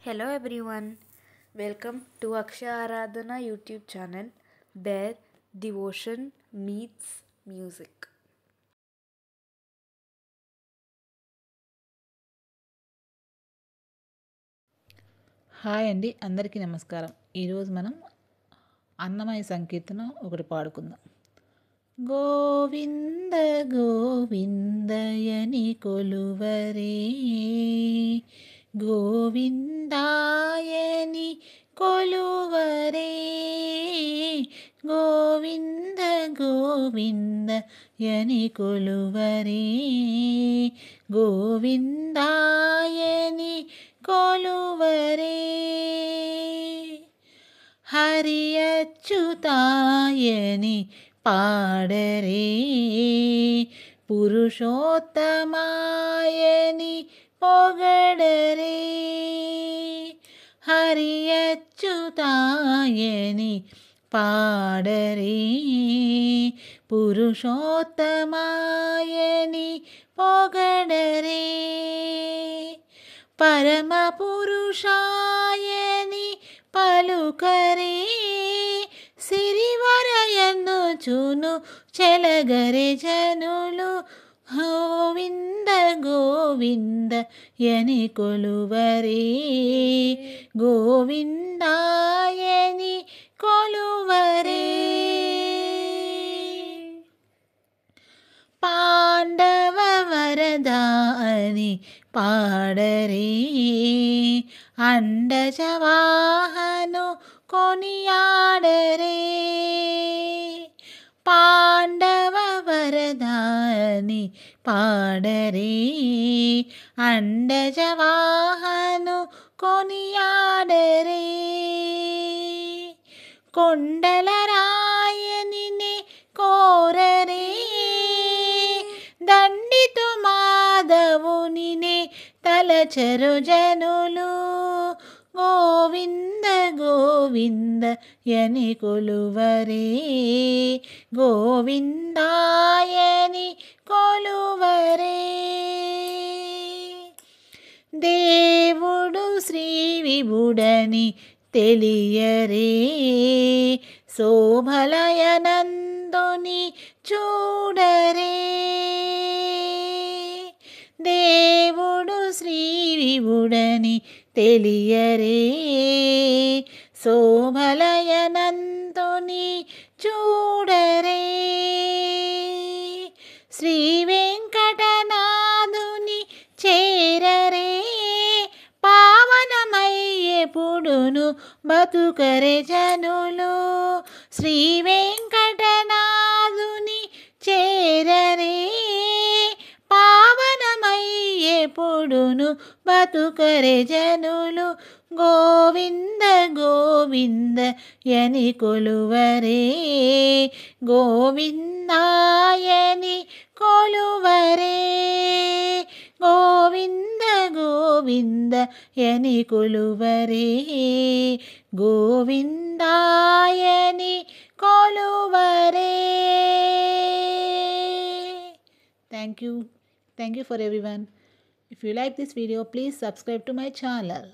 Hello everyone, welcome to Aksha Aradhana YouTube channel where devotion meets music. Hi అండి, అందరికీ నమస్కారం. ఈరోజు మనం అన్నమయ్య సంకీర్తన ఒకటి పాడుకుందాం. గోవింద గోవిందయని కొలువరే, గోవిందాయని కొలువరే, గోవింద గోవిందయని కొలువరే, గోవిందాయని కొలువరే, హరి అచ్యుతాయని పాడరే, పురుషోత్తమాయని పొగడరే, హరి అచ్యుతాయని పాడరే, పురుషోత్తమాయని పొగడరే, పరమ పురుషాయని పలుకరే, సిరివరయన్నుచును చెలగరే జనులు, గోవింద గోవింద యని కొలువరే, గోవిందాయని కొలువరే, పాండవ వరదా అని పాడరే, అండజవాహను కొనియాడరే, పాండవ వరదాని పాడరే, అండజవాహను కొనియాడరే, కొండల రాయనిని కోరరే, దండితు మాధవునినే తలచరు జనులు, గోవింద గోవింద యని కొలువరే, గోవిందాయని కొలువరే, దేవుడు శ్రీ విభుడని తెలియరే, శోభలయనందుని చూడరే, దేవుడు శ్రీ విభుడని తెలియరే, శోభలయనందుని చూడరే, శ్రీ వెంకటనాథుని చేరరే, పావనమయ్యెపుడును బతుకరే జనులు, శ్రీ వెంకటనాథుని చేరరే, పావనమయ్యెపుడును బతుకరే జనులు, గోవింద గోవింద యని కొలువరే, గోవిందాయని కొలువరే, గోవింద గోవింద యని కొలువరే, గోవిందాయని కొలువరే. Thank you for everyone. If you like this video, please subscribe to my channel.